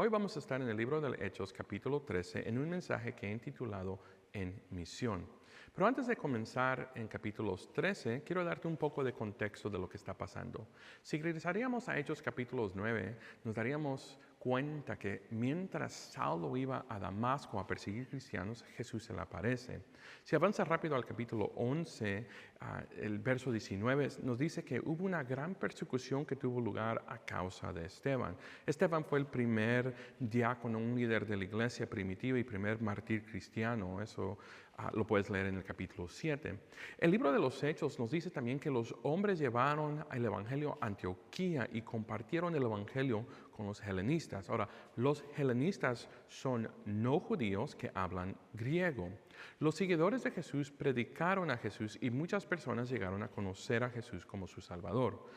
Hoy vamos a estar en el libro de Hechos, capítulo 13, en un mensaje que he intitulado En Misión. Pero antes de comenzar en capítulos 13, quiero darte un poco de contexto de lo que está pasando. Si regresaríamos a Hechos capítulos 9, nos daríamos cuenta que mientras Saulo iba a Damasco a perseguir cristianos, Jesús se le aparece. Si avanza rápido al capítulo 11, el verso 19 nos dice que hubo una gran persecución que tuvo lugar a causa de Esteban. Esteban fue el primer diácono, un líder de la iglesia primitiva y primer mártir cristiano. Eso lo puedes leer en el capítulo 7. El libro de los Hechos nos dice también que los hombres llevaron el evangelio a Antioquía y compartieron el evangelio con los helenistas. Ahora, los helenistas son no judíos que hablan griego. Los seguidores de Jesús predicaron a Jesús y muchas personas llegaron a conocer a Jesús como su Salvador.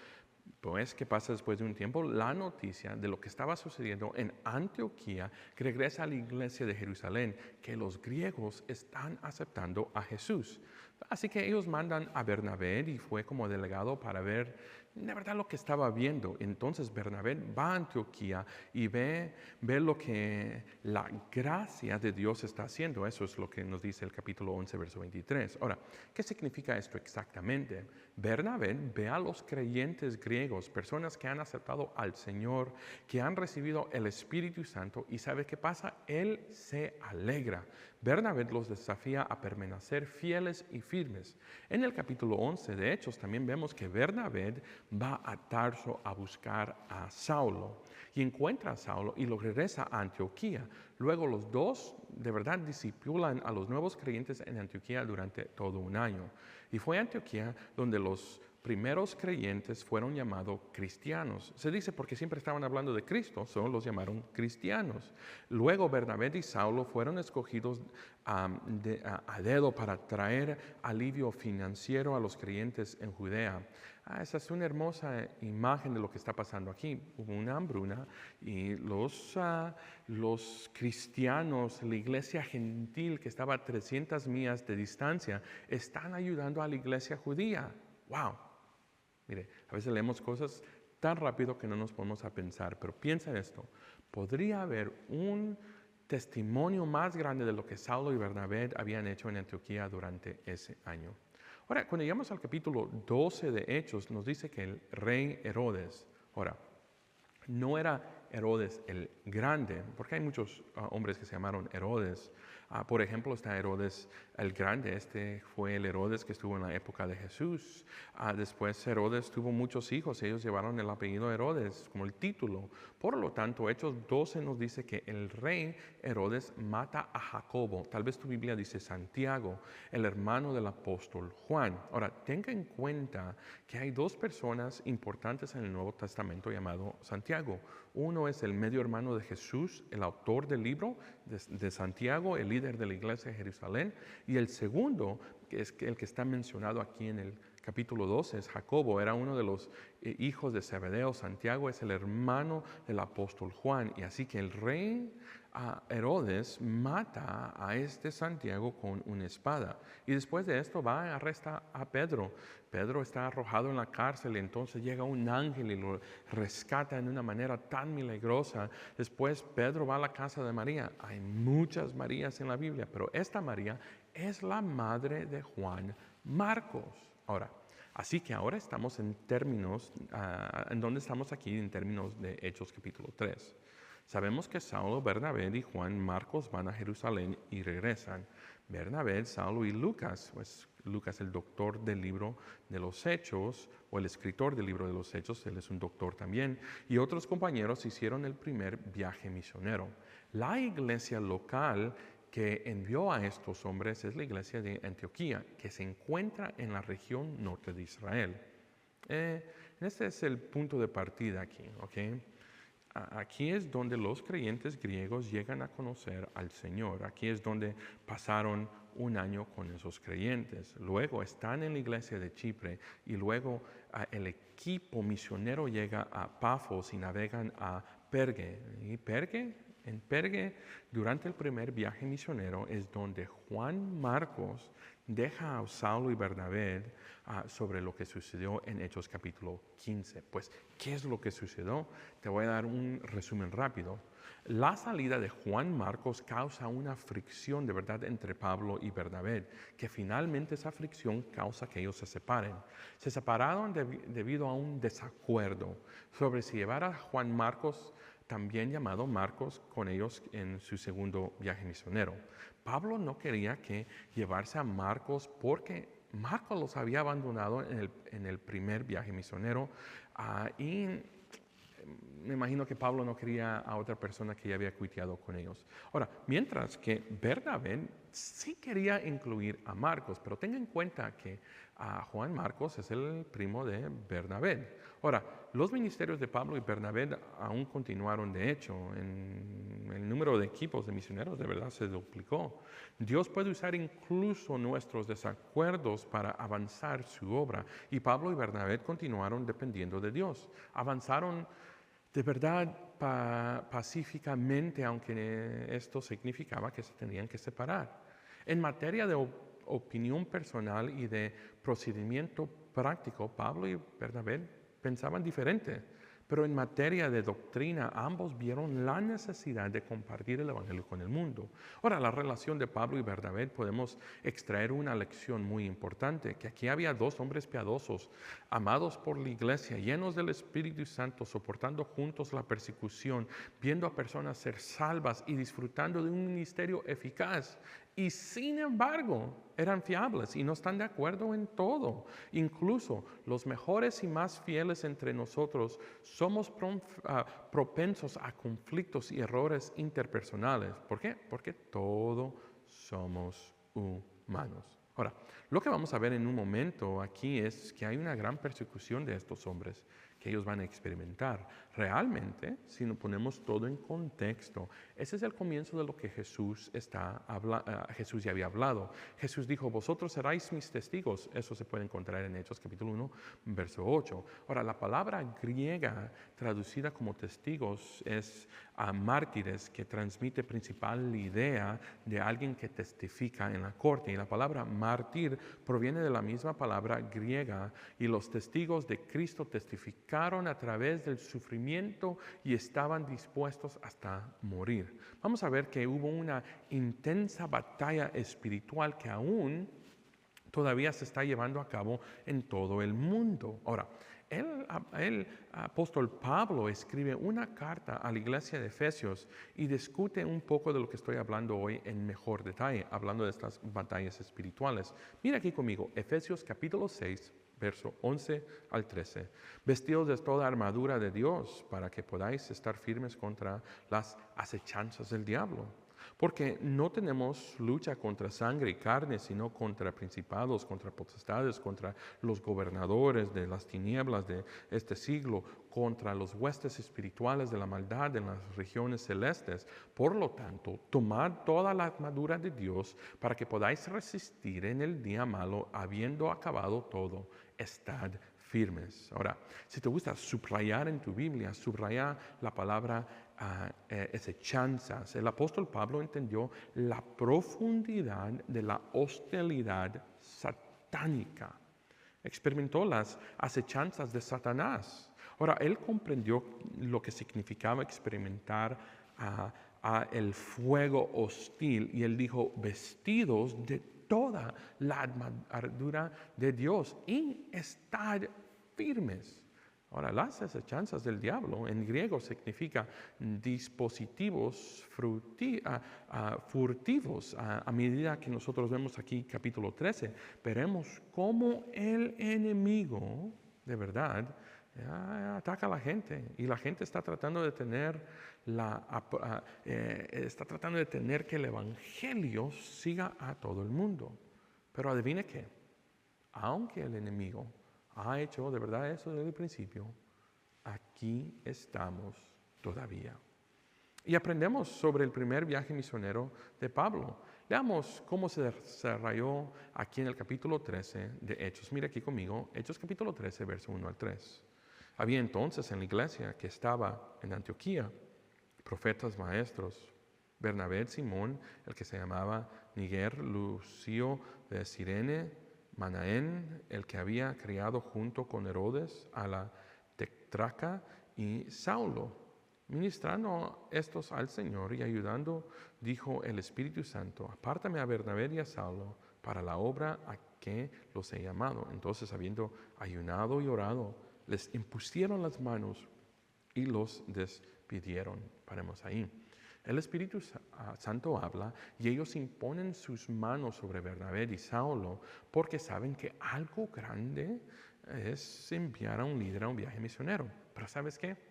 Pues, ¿qué pasa después de un tiempo? La noticia de lo que estaba sucediendo en Antioquía que regresa a la iglesia de Jerusalén, que los griegos están aceptando a Jesús. Así que ellos mandan a Bernabé y fue como delegado para ver de verdad lo que estaba viendo. Entonces Bernabé va a Antioquía y ve lo que la gracia de Dios está haciendo. Eso es lo que nos dice el capítulo 11, verso 23. Ahora, ¿qué significa esto exactamente? Bernabé ve a los creyentes griegos, personas que han aceptado al Señor, que han recibido el Espíritu Santo, y ¿sabe qué pasa? Él se alegra. Bernabé los desafía a permanecer fieles y firmes. En el capítulo 11 de Hechos también vemos que Bernabé va a Tarso a buscar a Saulo y encuentra a Saulo y lo regresa a Antioquía. Luego los dos de verdad discipulan a los nuevos creyentes en Antioquía durante todo un año. Y fue Antioquía donde los primeros creyentes fueron llamados cristianos. Se dice porque siempre estaban hablando de Cristo, solo los llamaron cristianos. Luego Bernabé y Saulo fueron escogidos a dedo para traer alivio financiero a los creyentes en Judea. Esa es una hermosa imagen de lo que está pasando aquí. Hubo una hambruna y los cristianos, la iglesia gentil que estaba a 300 millas de distancia, están ayudando a la iglesia judía. ¡Wow! Mire, a veces leemos cosas tan rápido que no nos ponemos a pensar, pero piensa en esto. ¿Podría haber un testimonio más grande de lo que Saulo y Bernabé habían hecho en Antioquía durante ese año? Ahora, cuando llegamos al capítulo 12 de Hechos, nos dice que el rey Herodes, ahora, no era Herodes el Grande, porque hay muchos hombres que se llamaron Herodes. Por ejemplo, está Herodes el Grande. Este fue el Herodes que estuvo en la época de Jesús. Después Herodes tuvo muchos hijos. Ellos llevaron el apellido Herodes como el título. Por lo tanto, Hechos 12 nos dice que el rey Herodes mata a Jacobo. Tal vez tu Biblia dice Santiago, el hermano del apóstol Juan. Ahora, tenga en cuenta que hay dos personas importantes en el Nuevo Testamento llamado Santiago. Uno es el medio hermano de Jesús, el autor del libro de Santiago, el líder de la iglesia de Jerusalén. Y el segundo, que es el que está mencionado aquí en el capítulo 12, es Jacobo. Era uno de los hijos de Zebedeo. Santiago es el hermano del apóstol Juan. Y así que el rey Herodes mata a este Santiago con una espada. Y después de esto va y arresta a Pedro. Pedro está arrojado en la cárcel y entonces llega un ángel y lo rescata de una manera tan milagrosa. Después Pedro va a la casa de María. Hay muchas Marías en la Biblia, pero esta María es la madre de Juan Marcos. Ahora, así que ahora estamos en términos, ¿en dónde estamos aquí? En términos de Hechos capítulo 3. Sabemos que Saulo, Bernabé y Juan Marcos van a Jerusalén y regresan. Bernabé, Saulo y Lucas, pues Lucas el doctor del libro de los Hechos, o el escritor del libro de los Hechos, él es un doctor también, y otros compañeros hicieron el primer viaje misionero. La iglesia local que envió a estos hombres es la iglesia de Antioquía, que se encuentra en la región norte de Israel. Este es el punto de partida aquí, ¿ok? Aquí es donde los creyentes griegos llegan a conocer al Señor. Aquí es donde pasaron un año con esos creyentes. Luego están en la iglesia de Chipre y luego el equipo misionero llega a Pafos y navegan a Perge. ¿Y Perge? En Perge, durante el primer viaje misionero, es donde Juan Marcos deja a Saulo y Bernabé sobre lo que sucedió en Hechos capítulo 15. Pues, ¿qué es lo que sucedió? Te voy a dar un resumen rápido. La salida de Juan Marcos causa una fricción de verdad entre Pablo y Bernabé, que finalmente esa fricción causa que ellos se separen. Se separaron debido a un desacuerdo sobre si llevar a Juan Marcos, también llamado Marcos, con ellos en su segundo viaje misionero. Pablo no quería que llevarse a Marcos porque Marcos los había abandonado en el primer viaje misionero y me imagino que Pablo no quería a otra persona que ya había cuiteado con ellos. Ahora, mientras que Bernabé sí quería incluir a Marcos, pero tenga en cuenta que Juan Marcos es el primo de Bernabé. Ahora, los ministerios de Pablo y Bernabé aún continuaron, de hecho, en el número de equipos de misioneros de verdad se duplicó. Dios puede usar incluso nuestros desacuerdos para avanzar su obra y Pablo y Bernabé continuaron dependiendo de Dios. Avanzaron de verdad pacíficamente, aunque esto significaba que se tenían que separar. En materia de opinión personal y de procedimiento práctico, Pablo y Bernabé pensaban diferente, pero en materia de doctrina ambos vieron la necesidad de compartir el Evangelio con el mundo. Ahora, la relación de Pablo y Bernabé podemos extraer una lección muy importante, que aquí había dos hombres piadosos, amados por la iglesia, llenos del Espíritu Santo, soportando juntos la persecución, viendo a personas ser salvas y disfrutando de un ministerio eficaz. Y sin embargo, eran fiables y no están de acuerdo en todo. Incluso los mejores y más fieles entre nosotros somos propensos a conflictos y errores interpersonales. ¿Por qué? Porque todos somos humanos. Ahora, lo que vamos a ver en un momento aquí es que hay una gran persecución de estos hombres que ellos van a experimentar. Realmente, si nos ponemos todo en contexto, ese es el comienzo de lo que Jesús ya había hablado. Jesús dijo, vosotros seréis mis testigos. Eso se puede encontrar en Hechos capítulo 1, verso 8. Ahora, la palabra griega traducida como testigos es mártires, que transmite principal la idea de alguien que testifica en la corte. Y la palabra mártir proviene de la misma palabra griega, y los testigos de Cristo testificaron a través del sufrimiento y estaban dispuestos hasta morir. Vamos a ver que hubo una intensa batalla espiritual que aún todavía se está llevando a cabo en todo el mundo. Ahora, el apóstol Pablo escribe una carta a la iglesia de Efesios y discute un poco de lo que estoy hablando hoy en mejor detalle, hablando de estas batallas espirituales. Mira aquí conmigo, Efesios capítulo 6, verso 11 al 13. Vestidos de toda armadura de Dios para que podáis estar firmes contra las acechanzas del diablo. Porque no tenemos lucha contra sangre y carne, sino contra principados, contra potestades, contra los gobernadores de las tinieblas de este siglo, contra los huestes espirituales de la maldad en las regiones celestes. Por lo tanto, tomad toda la armadura de Dios para que podáis resistir en el día malo, habiendo acabado todo, estad firmes. Ahora, si te gusta subrayar en tu Biblia, subraya la palabra acechanzas. El apóstol Pablo entendió la profundidad de la hostilidad satánica. Experimentó las acechanzas de Satanás. Ahora, él comprendió lo que significaba experimentar el fuego hostil y él dijo, vestidos de toda la armadura de Dios y estad firmes. Ahora, las acechanzas del diablo en griego significa dispositivos furtivos. A medida que nosotros vemos aquí capítulo 13, veremos cómo el enemigo, de verdad, ataca a la gente y la gente está tratando de tener que el evangelio siga a todo el mundo. Pero adivine qué, aunque el enemigo ha hecho de verdad eso desde el principio, aquí estamos todavía. Y aprendemos sobre el primer viaje misionero de Pablo. Veamos cómo se desarrolló aquí en el capítulo 13 de Hechos. Mira aquí conmigo, Hechos capítulo 13, verso 1 al 3. Había entonces en la iglesia que estaba en Antioquía profetas maestros, Bernabé, Simón, el que se llamaba Niger, Lucio de Cirene, Manaén, el que había criado junto con Herodes a la tetrarca, y Saulo. Ministrando estos al Señor y ayudando, dijo el Espíritu Santo, apártame a Bernabé y a Saulo para la obra a que los he llamado. Entonces, habiendo ayunado y orado, les impusieron las manos y los despidieron. Paremos ahí. El Espíritu Santo habla y ellos imponen sus manos sobre Bernabé y Saulo porque saben que algo grande es enviar a un líder a un viaje misionero. Pero ¿sabes qué?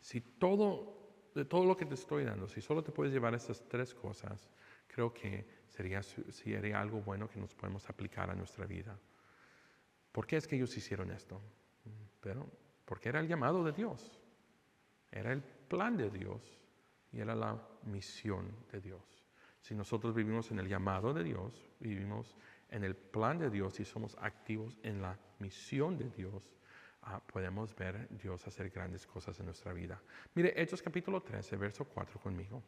Si de todo lo que te estoy dando, si solo te puedes llevar esas tres cosas, creo que sería algo bueno que nos podemos aplicar a nuestra vida. ¿Por qué es que ellos hicieron esto? Pero porque era el llamado de Dios, era el plan de Dios y era la misión de Dios. Si nosotros vivimos en el llamado de Dios, vivimos en el plan de Dios y somos activos en la misión de Dios, podemos ver Dios hacer grandes cosas en nuestra vida. Mire, Hechos capítulo 13, verso 4 conmigo.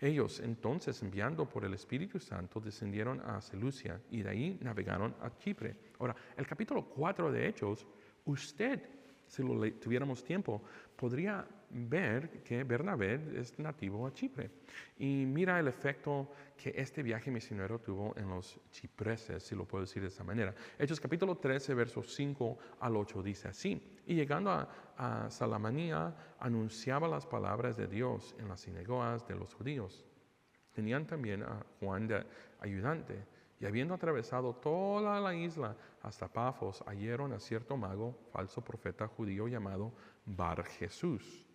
Ellos entonces, enviando por el Espíritu Santo, descendieron a Seleucia y de ahí navegaron a Chipre. Ahora, el capítulo 4 de Hechos, usted, si tuviéramos tiempo, podría ver que Bernabé es nativo a Chipre. Y mira el efecto que este viaje misionero tuvo en los chipreses, si lo puedo decir de esa manera. Hechos capítulo 13, versos 5 al 8 dice así. Y llegando a Salamanía, anunciaba las palabras de Dios en las sinagogas de los judíos. Tenían también a Juan de ayudante. Y habiendo atravesado toda la isla hasta Pafos, hallaron a cierto mago, falso profeta judío llamado Bar Jesús,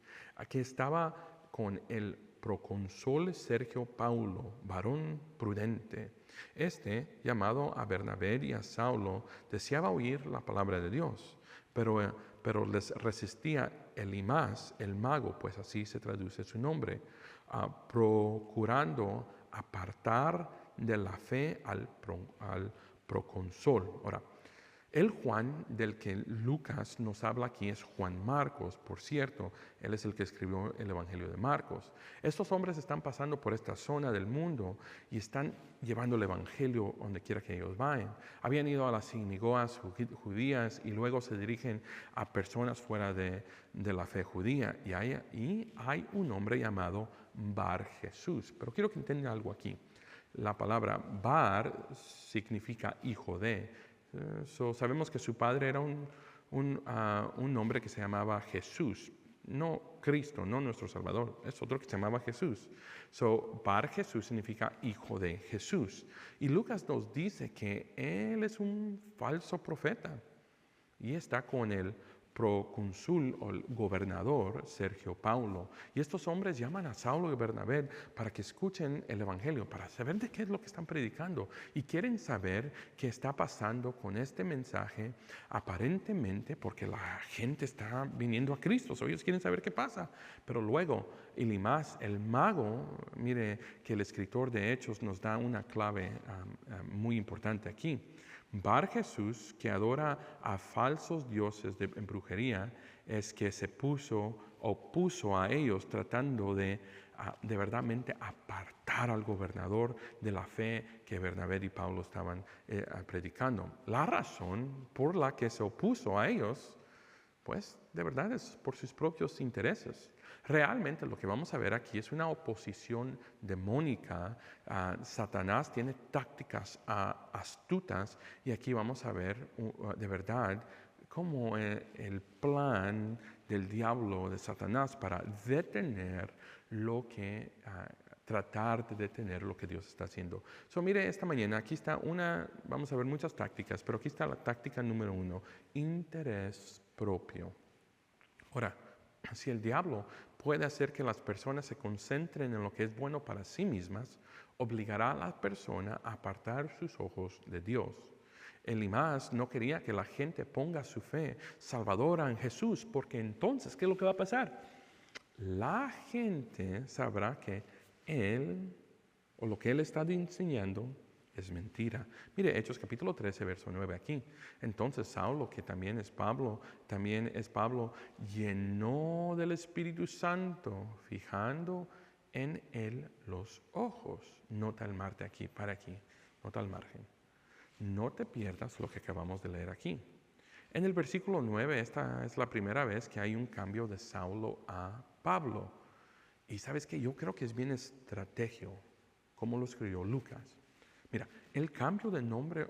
que estaba con el procónsul Sergio Paulo, varón prudente. Este, llamado a Bernabé y a Saulo, deseaba oír la palabra de Dios, pero les resistía Elimas, el mago, pues así se traduce su nombre, procurando apartar de la fe al procónsul. Ahora, el Juan del que Lucas nos habla aquí es Juan Marcos, por cierto, él es el que escribió el Evangelio de Marcos. Estos hombres están pasando por esta zona del mundo y están llevando el Evangelio donde quiera que ellos vayan. Habían ido a las sinagogas judías y luego se dirigen a personas fuera de la fe judía. Y hay un hombre llamado Bar Jesús. Pero quiero que entiendan algo aquí. La palabra Bar significa hijo de. Sabemos que su padre era un hombre que se llamaba Jesús, no Cristo, no nuestro Salvador, es otro que se llamaba Jesús. Bar Jesús significa hijo de Jesús. Y Lucas nos dice que él es un falso profeta y está con el procónsul o el gobernador Sergio Paulo. Y estos hombres llaman a Saulo y Bernabé para que escuchen el Evangelio, para saber de qué es lo que están predicando. Y quieren saber qué está pasando con este mensaje, aparentemente porque la gente está viniendo a Cristo. Ellos quieren saber qué pasa. Pero luego, Elimas, el mago, mire que el escritor de Hechos nos da una clave muy importante aquí. Bar Jesús, que adora a falsos dioses en brujería, es que se opuso a ellos tratando de verdaderamente apartar al gobernador de la fe que Bernabé y Pablo estaban predicando. La razón por la que se opuso a ellos, pues de verdad es por sus propios intereses. Realmente lo que vamos a ver aquí es una oposición demónica. Satanás tiene tácticas astutas y aquí vamos a ver de verdad cómo el plan del diablo, de Satanás, para detener tratar de detener lo que Dios está haciendo. Mire, esta mañana aquí está vamos a ver muchas tácticas, pero aquí está la táctica número 1, interés propio. Ahora, si el diablo puede hacer que las personas se concentren en lo que es bueno para sí mismas, obligará a la persona a apartar sus ojos de Dios. Elimas no quería que la gente ponga su fe salvadora en Jesús, porque entonces, ¿qué es lo que va a pasar? La gente sabrá que él, o lo que él está enseñando, es mentira. Mire, Hechos capítulo 13, verso 9 aquí. Entonces Saulo, que también es Pablo, llenó del Espíritu Santo, fijando en él los ojos. Nota el margen aquí, para aquí, nota el margen. No te pierdas lo que acabamos de leer aquí. En el versículo 9, esta es la primera vez que hay un cambio de Saulo a Pablo. Y sabes que yo creo que es bien estrategio, como lo escribió Lucas. Mira, el cambio de nombre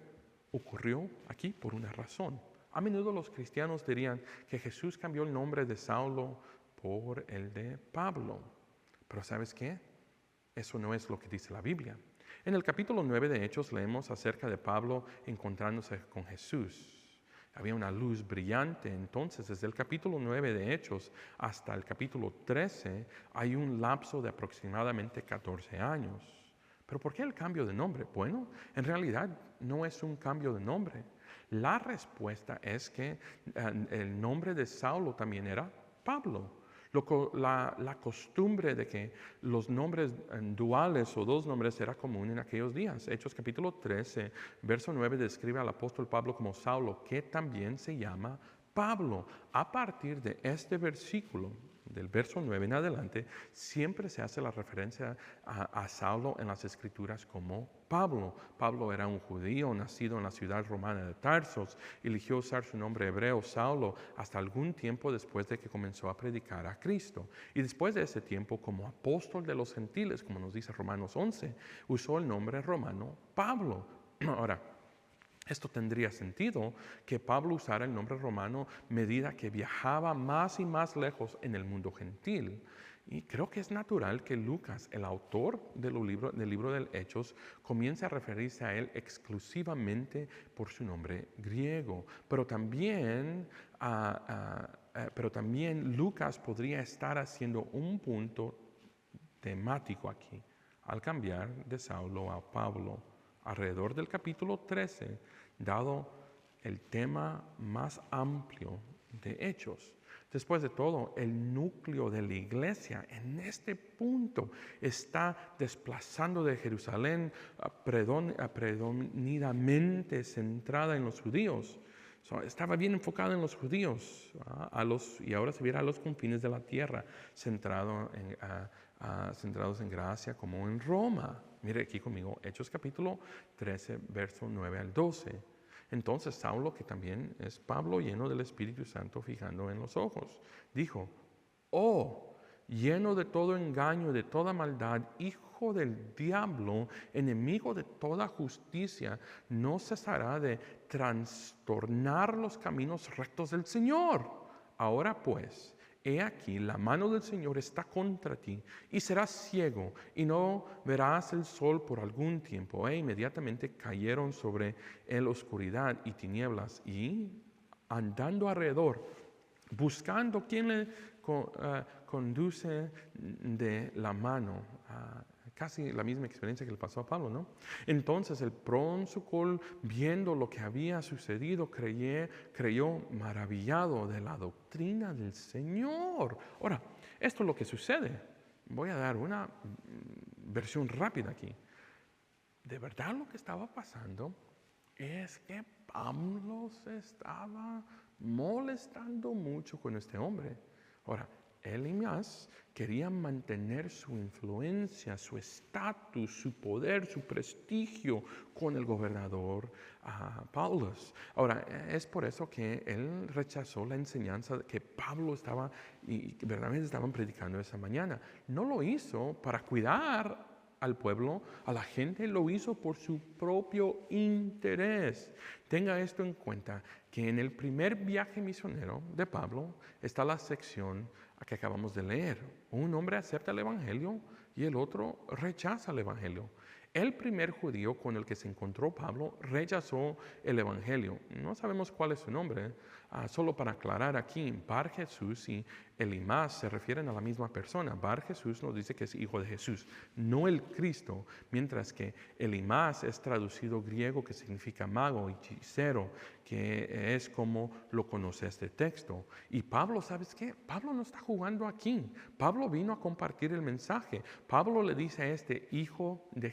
ocurrió aquí por una razón. A menudo los cristianos dirían que Jesús cambió el nombre de Saulo por el de Pablo. Pero ¿sabes qué? Eso no es lo que dice la Biblia. En el capítulo 9 de Hechos leemos acerca de Pablo encontrándose con Jesús. Había una luz brillante. Entonces, desde el capítulo 9 de Hechos hasta el capítulo 13 hay un lapso de aproximadamente 14 años. ¿Pero por qué el cambio de nombre? Bueno, en realidad no es un cambio de nombre. La respuesta es que el nombre de Saulo también era Pablo. La costumbre de que los nombres duales o dos nombres era común en aquellos días. Hechos capítulo 13, verso 9 describe al apóstol Pablo como Saulo, que también se llama Pablo. A partir de este versículo, del verso 9 en adelante, siempre se hace la referencia a Saulo en las Escrituras como Pablo. Pablo era un judío nacido en la ciudad romana de Tarsos. Eligió usar su nombre hebreo Saulo hasta algún tiempo después de que comenzó a predicar a Cristo. Y después de ese tiempo, como apóstol de los gentiles, como nos dice Romanos 11, usó el nombre romano Pablo. Ahora, esto tendría sentido que Pablo usara el nombre romano a medida que viajaba más y más lejos en el mundo gentil. Y creo que es natural que Lucas, el autor del libro de Hechos, comience a referirse a él exclusivamente por su nombre griego. Pero también Lucas podría estar haciendo un punto temático aquí al cambiar de Saulo a Pablo. Alrededor del capítulo 13, dado el tema más amplio de Hechos. Después de todo, el núcleo de la iglesia en este punto está desplazando de Jerusalén predominantemente centrada en los judíos. Estaba bien enfocado en los judíos y ahora se viera a los confines de la tierra, centrados en Gracia como en Roma. Mire aquí conmigo, Hechos capítulo 13, verso 9 al 12. Entonces Saulo, que también es Pablo, lleno del Espíritu Santo, fijando en los ojos, dijo: «Oh, lleno de todo engaño, de toda maldad, hijo del diablo, enemigo de toda justicia, no cesará de trastornar los caminos rectos del Señor. Ahora pues, he aquí, la mano del Señor está contra ti, y serás ciego, y no verás el sol por algún tiempo». E inmediatamente cayeron sobre él oscuridad y tinieblas, y andando alrededor, buscando quién le conduce de la mano. Casi la misma experiencia que le pasó a Pablo, ¿no? Entonces el próconsul, viendo lo que había sucedido, creyó maravillado de la doctrina del Señor. Ahora, esto es lo que sucede. Voy a dar una versión rápida aquí. De verdad lo que estaba pasando es que Pablo se estaba molestando mucho con este hombre. Ahora, Elimas quería mantener su influencia, su estatus, su poder, su prestigio con el gobernador Paulus. Ahora, es por eso que él rechazó la enseñanza que Pablo estaba y que verdaderamente estaban predicando esa mañana. No lo hizo para cuidar al pueblo, a la gente, lo hizo por su propio interés. Tenga esto en cuenta, que en el primer viaje misionero de Pablo está la sección que acabamos de leer. Un hombre acepta el evangelio y el otro rechaza el evangelio. El primer judío con el que se encontró Pablo rechazó el evangelio. No sabemos cuál es su nombre. Solo para aclarar aquí, Bar Jesús y Elimas se refieren a la misma persona. Bar Jesús nos dice que es hijo de Jesús, no el Cristo, mientras que Elimas es traducido griego, que significa mago, hechicero, que es como lo conoce este texto. Y Pablo, ¿sabes qué? Pablo no está jugando aquí. Pablo vino a compartir el mensaje. Pablo le dice a este hijo de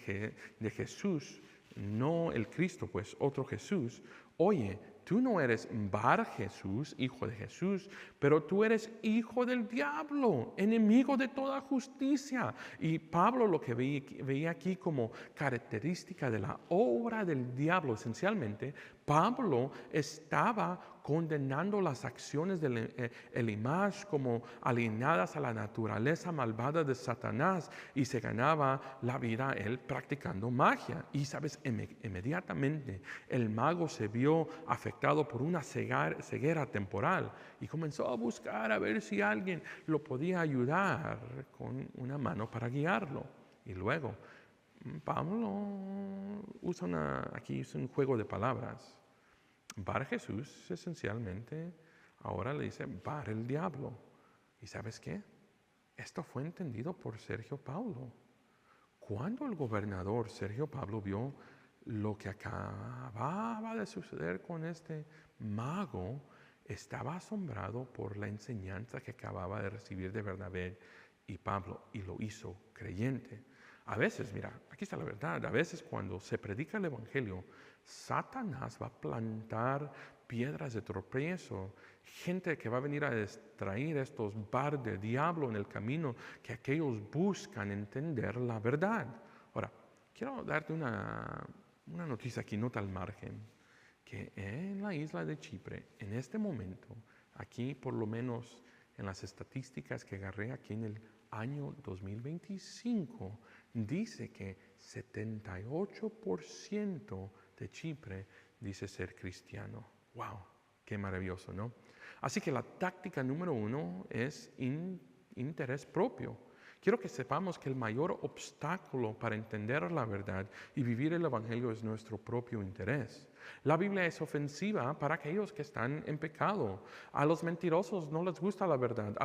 Jesús, no el Cristo, pues otro Jesús: «Oye, tú no eres Bar Jesús, hijo de Jesús, pero tú eres hijo del diablo, enemigo de toda justicia». Y Pablo lo que veía aquí como característica de la obra del diablo, esencialmente, Pablo estaba condenando las acciones de Elimas como alienadas a la naturaleza malvada de Satanás, y se ganaba la vida él practicando magia. Y sabes, inmediatamente el mago se vio afectado por una ceguera temporal y comenzó a buscar a ver si alguien lo podía ayudar con una mano para guiarlo. Y luego Pablo aquí es un juego de palabras. Bar Jesús esencialmente ahora le dice Bar el diablo. ¿Y sabes qué? Esto fue entendido por Sergio Paulo. Cuando el gobernador Sergio Pablo vio lo que acababa de suceder con este mago, estaba asombrado por la enseñanza que acababa de recibir de Bernabé y Pablo, y lo hizo creyente. A veces, mira, aquí está la verdad, a veces cuando se predica el Evangelio, Satanás va a plantar piedras de tropiezo, gente que va a venir a distraer estos bar de diablo en el camino, que aquellos buscan entender la verdad. Ahora, quiero darte una noticia aquí, nota al margen, que en la isla de Chipre, en este momento, aquí por lo menos en las estadísticas que agarré aquí en el año 2025, dice que 78% de Chipre dice ser cristiano. ¡Wow! ¡Qué maravilloso!, ¿no? Así que la táctica número 1 es interés propio. Quiero que sepamos que el mayor obstáculo para entender la verdad y vivir el Evangelio es nuestro propio interés. La Biblia es ofensiva para aquellos que están en pecado. A los mentirosos no les gusta la verdad,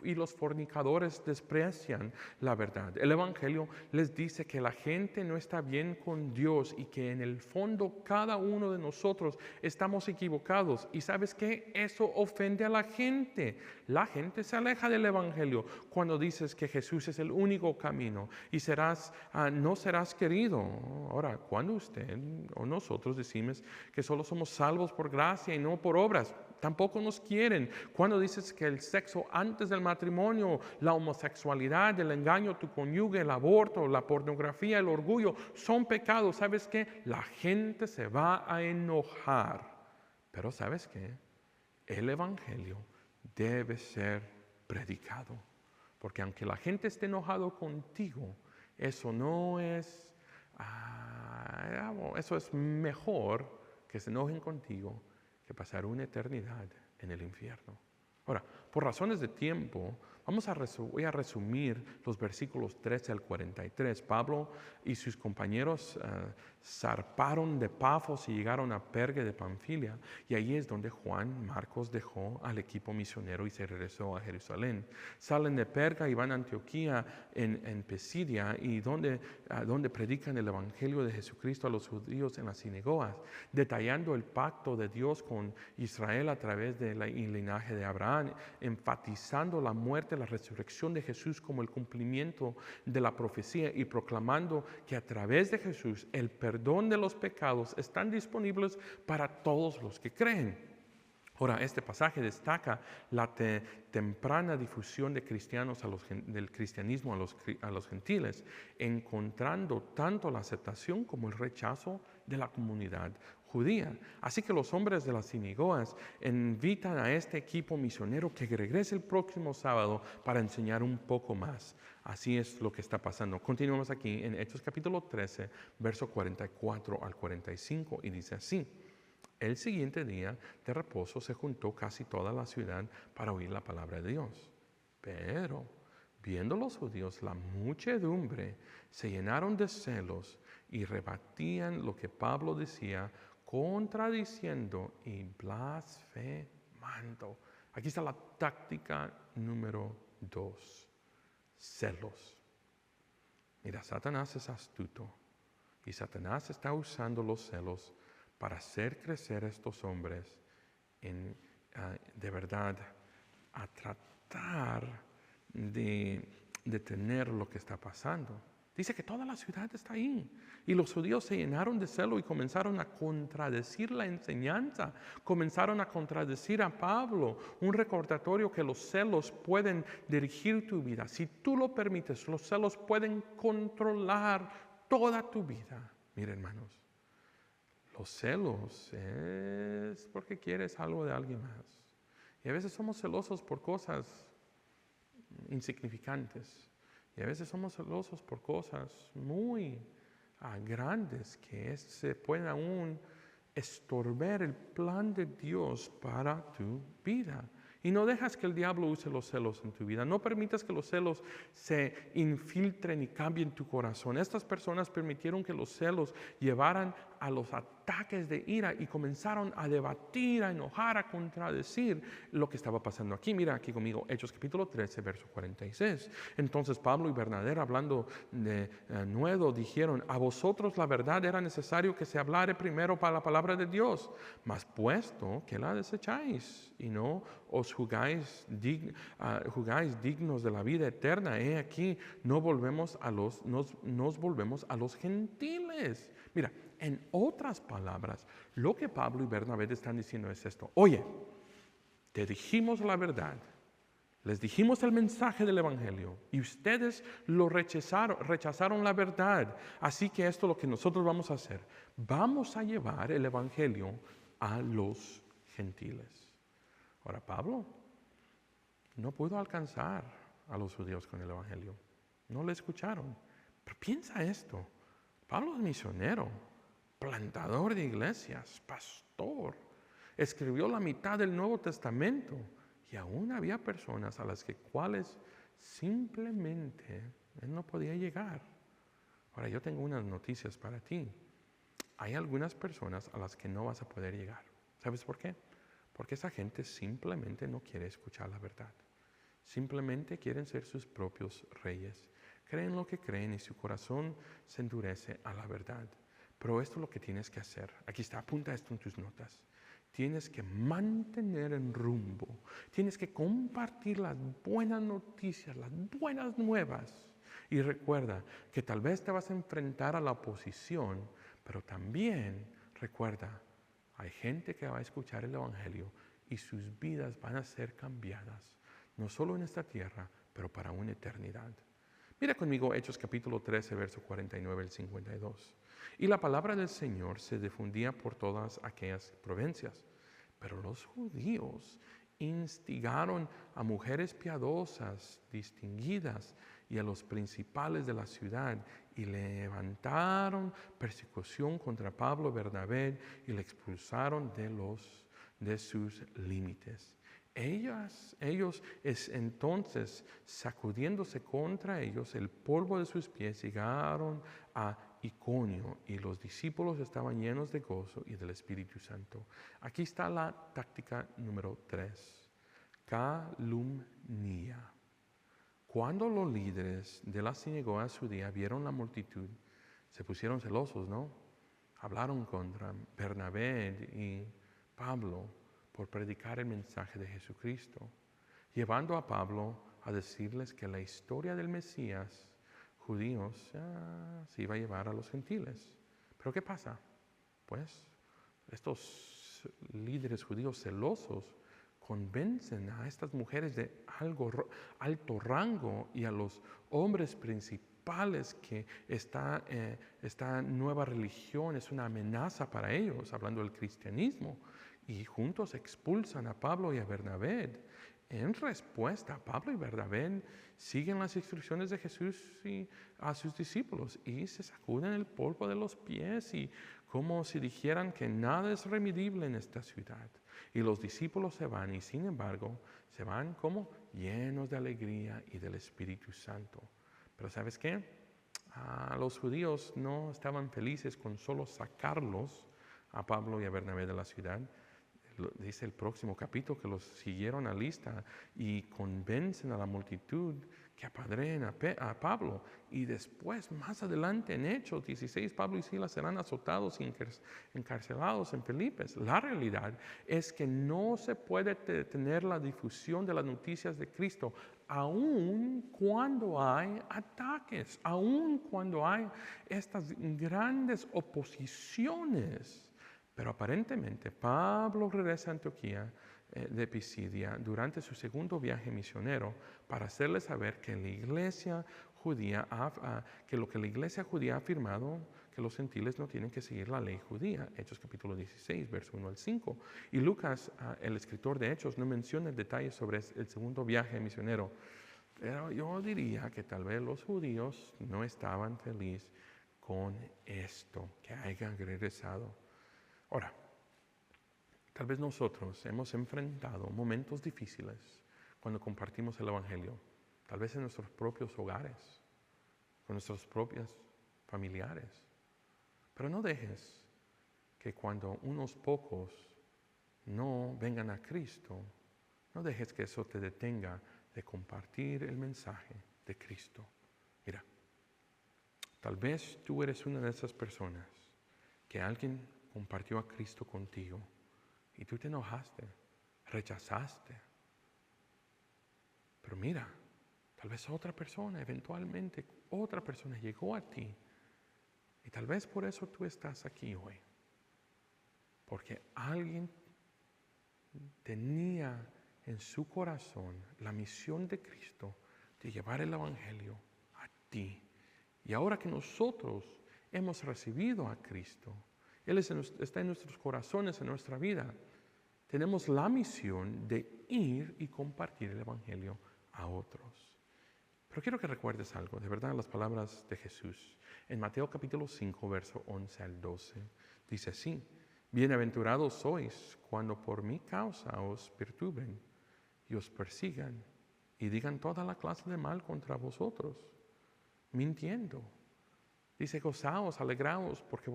y los fornicadores desprecian la verdad. El Evangelio les dice que la gente no está bien con Dios y que en el fondo cada uno de nosotros estamos equivocados. ¿Y sabes qué? Eso ofende a la gente. La gente se aleja del Evangelio cuando dices que Jesús es el único camino y no serás querido. Ahora, cuando usted o nosotros decimos que solo somos salvos por gracia y no por obras, tampoco nos quieren. Cuando dices que el sexo antes del matrimonio, la homosexualidad, el engaño a tu cónyuge, el aborto, la pornografía, el orgullo son pecados, ¿sabes qué? La gente se va a enojar. Pero ¿sabes qué? El Evangelio debe ser predicado. Porque aunque la gente esté enojado contigo, eso no es, eso es mejor que se enojen contigo que pasar una eternidad en el infierno. Ahora, por razones de tiempo, voy a resumir los versículos 13 al 43. Pablo y sus compañeros zarparon de Pafos y llegaron a Perge de Panfilia, y ahí es donde Juan Marcos dejó al equipo misionero y se regresó a Jerusalén. Salen de Perga y van a Antioquía en Pisidia, y donde predican el Evangelio de Jesucristo a los judíos en las sinagogas, detallando el pacto de Dios con Israel a través del linaje de Abraham, enfatizando la muerte, la resurrección de Jesús como el cumplimiento de la profecía, y proclamando que a través de Jesús el perdón de los pecados están disponibles para todos los que creen. Ahora, este pasaje destaca la temprana difusión de cristianos del cristianismo a los gentiles, encontrando tanto la aceptación como el rechazo de la comunidad judía. Así que los hombres de las sinagogas invitan a este equipo misionero que regrese el próximo sábado para enseñar un poco más. Así es lo que está pasando. Continuamos aquí en Hechos capítulo 13, verso 44 al 45, y dice así: el siguiente día de reposo se juntó casi toda la ciudad para oír la palabra de Dios. Pero, viendo los judíos la muchedumbre, se llenaron de celos y rebatían lo que Pablo decía, contradiciendo y blasfemando. Aquí está la táctica número 2. Celos. Mira, Satanás es astuto, y Satanás está usando los celos para hacer crecer a estos hombres de verdad a tratar de detener lo que está pasando. Dice que toda la ciudad está ahí, y los judíos se llenaron de celo y comenzaron a contradecir la enseñanza, comenzaron a contradecir a Pablo. Un recordatorio que los celos pueden dirigir tu vida. Si tú lo permites, los celos pueden controlar toda tu vida. Mira, hermanos, Los celos es porque quieres algo de alguien más. Y a veces somos celosos por cosas insignificantes. Y a veces somos celosos por cosas muy grandes que se pueden aún estorbar el plan de Dios para tu vida. Y no dejas que el diablo use los celos en tu vida. No permitas que los celos se infiltren y cambien tu corazón. Estas personas permitieron que los celos llevaran a los ataques de ira y comenzaron a debatir, a enojar, a contradecir lo que estaba pasando aquí. Mira aquí conmigo, Hechos capítulo 13, verso 46. Entonces Pablo y Bernabé, hablando de nuevo, dijeron: a vosotros la verdad era necesario que se hablare primero para la palabra de Dios, mas puesto que la desecháis y no os jugáis dignos de la vida eterna, he aquí, nos volvemos a los gentiles. Mira, en otras palabras, lo que Pablo y Bernabé están diciendo es esto: oye, te dijimos la verdad, les dijimos el mensaje del Evangelio y ustedes lo rechazaron la verdad. Así que esto es lo que nosotros vamos a hacer. Vamos a llevar el Evangelio a los gentiles. Ahora, Pablo no pudo alcanzar a los judíos con el Evangelio. No le escucharon. Pero piensa esto: Pablo es misionero, plantador de iglesias, pastor. Escribió la mitad del Nuevo Testamento y aún había personas a las cuales simplemente él no podía llegar. Ahora, yo tengo unas noticias para ti. Hay algunas personas a las que no vas a poder llegar. ¿Sabes por qué? Porque esa gente simplemente no quiere escuchar la verdad. Simplemente quieren ser sus propios reyes. Creen lo que creen y su corazón se endurece a la verdad. Pero esto es lo que tienes que hacer. Aquí está, apunta esto en tus notas. Tienes que mantener en rumbo. Tienes que compartir las buenas noticias, las buenas nuevas. Y recuerda que tal vez te vas a enfrentar a la oposición, pero también recuerda, hay gente que va a escuchar el Evangelio y sus vidas van a ser cambiadas, no solo en esta tierra, pero para una eternidad. Mira conmigo Hechos capítulo 13, verso 49 al 52. Y la palabra del Señor se difundía por todas aquellas provincias. Pero los judíos instigaron a mujeres piadosas, distinguidas, y a los principales de la ciudad, y levantaron persecución contra Pablo y Bernabé, y le expulsaron de sus límites. Ellos entonces, sacudiéndose contra ellos el polvo de sus pies, llegaron a Iconio, y los discípulos estaban llenos de gozo y del Espíritu Santo. Aquí está la táctica número 3: calumnia. Cuando los líderes de la sinagoga judía vieron la multitud, se pusieron celosos, ¿no? Hablaron contra Bernabé y Pablo por predicar el mensaje de Jesucristo, llevando a Pablo a decirles que la historia del Mesías judíos se iba a llevar a los gentiles. Pero ¿qué pasa? Pues estos líderes judíos celosos convencen a estas mujeres de alto rango y a los hombres principales que esta nueva religión es una amenaza para ellos, hablando del cristianismo, y juntos expulsan a Pablo y a Bernabé. En respuesta, Pablo y Bernabé siguen las instrucciones de Jesús y a sus discípulos y se sacuden el polvo de los pies, y como si dijeran que nada es remedible en esta ciudad. Y los discípulos se van, y sin embargo se van como llenos de alegría y del Espíritu Santo. Pero ¿sabes qué? Los judíos no estaban felices con solo sacarlos a Pablo y a Bernabé de la ciudad. Dice el próximo capítulo que los siguieron a lista y convencen a la multitud que apadreen a Pablo. Y después, más adelante en Hechos 16, Pablo y Silas serán azotados y encarcelados en Filipos. La realidad es que no se puede detener la difusión de las noticias de Cristo, aun cuando hay ataques, aun cuando hay estas grandes oposiciones. Pero aparentemente Pablo regresa a Antioquía de Pisidia durante su segundo viaje misionero para hacerles saber que la iglesia judía, que lo que la iglesia judía ha afirmado, que los gentiles no tienen que seguir la ley judía. Hechos capítulo 16, verso 1 al 5. Y Lucas, el escritor de Hechos, no menciona detalles sobre el segundo viaje misionero. Pero yo diría que tal vez los judíos no estaban felices con esto, que hayan regresado. Ahora, tal vez nosotros hemos enfrentado momentos difíciles cuando compartimos el Evangelio, tal vez en nuestros propios hogares, con nuestros propios familiares. Pero no dejes que cuando unos pocos no vengan a Cristo, no dejes que eso te detenga de compartir el mensaje de Cristo. Mira, tal vez tú eres una de esas personas que alguien compartió a Cristo contigo y tú te enojaste, rechazaste. Pero mira, tal vez otra persona, eventualmente otra persona llegó a ti y tal vez por eso tú estás aquí hoy. Porque alguien tenía en su corazón la misión de Cristo de llevar el Evangelio a ti. Y ahora que nosotros hemos recibido a Cristo, Él está en nuestros corazones, en nuestra vida, tenemos la misión de ir y compartir el Evangelio a otros. Pero quiero que recuerdes algo, de verdad, las palabras de Jesús. En Mateo capítulo 5, verso 11 al 12, dice así: bienaventurados sois cuando por mi causa os perturben y os persigan y digan toda la clase de mal contra vosotros, mintiendo. Dice: gozaos, alegraos, porque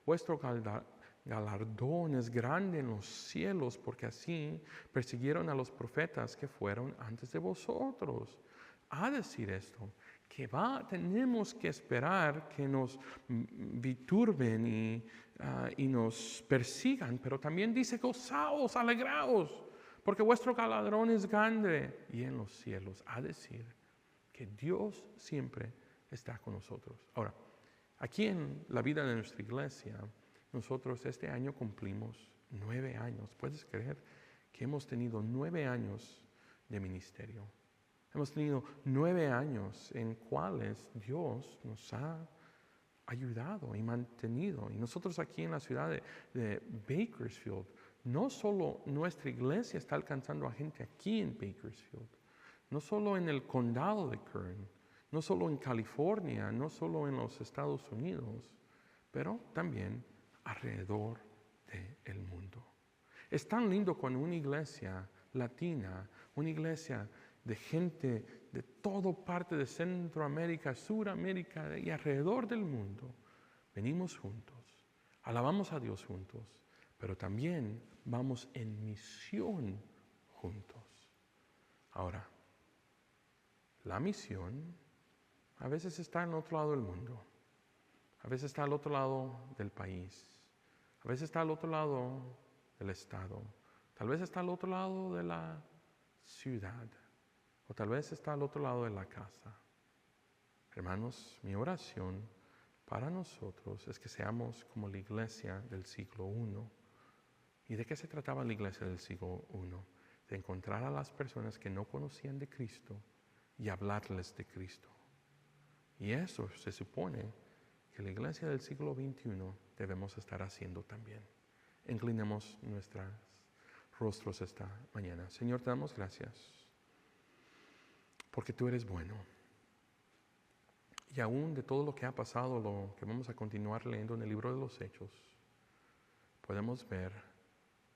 vuestro galardón es grande en los cielos, porque así persiguieron a los profetas que fueron antes de vosotros. A decir esto, que tenemos que esperar que nos biturben y nos persigan, pero también dice: gozaos, alegraos, porque vuestro galardón es grande y en los cielos. A decir que Dios siempre está con nosotros. Ahora, aquí en la vida de nuestra iglesia, nosotros este año cumplimos 9 años. ¿Puedes creer que hemos tenido 9 años de ministerio? Hemos tenido 9 años en cuales Dios nos ha ayudado y mantenido. Y nosotros aquí en la ciudad de Bakersfield, no solo nuestra iglesia está alcanzando a gente aquí en Bakersfield, no solo en el condado de Kern, no solo en California, no solo en los Estados Unidos, pero también alrededor del mundo. Es tan lindo cuando una iglesia latina, una iglesia de gente de toda parte de Centroamérica, Suramérica y alrededor del mundo, venimos juntos, alabamos a Dios juntos, pero también vamos en misión juntos. Ahora, la misión a veces está en otro lado del mundo, a veces está al otro lado del país, a veces está al otro lado del estado, tal vez está al otro lado de la ciudad, o tal vez está al otro lado de la casa. Hermanos, mi oración para nosotros es que seamos como la iglesia del siglo I. ¿Y de qué se trataba la iglesia del siglo I? De encontrar a las personas que no conocían de Cristo y hablarles de Cristo. Y eso se supone que la iglesia del siglo XXI debemos estar haciendo también. Inclinemos nuestros rostros esta mañana. Señor, te damos gracias porque tú eres bueno. Y aún de todo lo que ha pasado, lo que vamos a continuar leyendo en el libro de los Hechos, podemos ver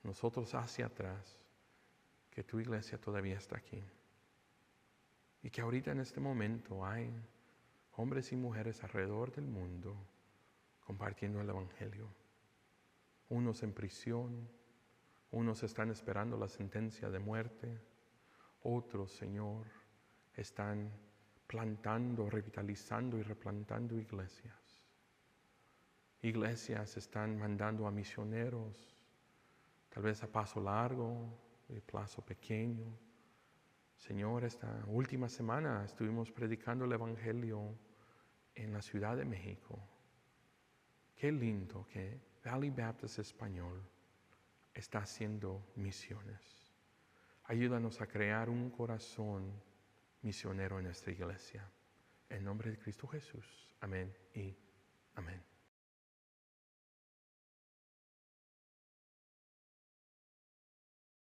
nosotros hacia atrás que tu iglesia todavía está aquí. Y que ahorita en este momento hay hombres y mujeres alrededor del mundo compartiendo el Evangelio. Unos en prisión, unos están esperando la sentencia de muerte, otros, Señor, están plantando, revitalizando y replantando iglesias. Iglesias están mandando a misioneros, tal vez a paso largo y plazo pequeño. Señor, esta última semana estuvimos predicando el Evangelio en la Ciudad de México. Qué lindo que Valley Baptist Español está haciendo misiones. Ayúdanos a crear un corazón misionero en nuestra iglesia. En nombre de Cristo Jesús. Amén y amén.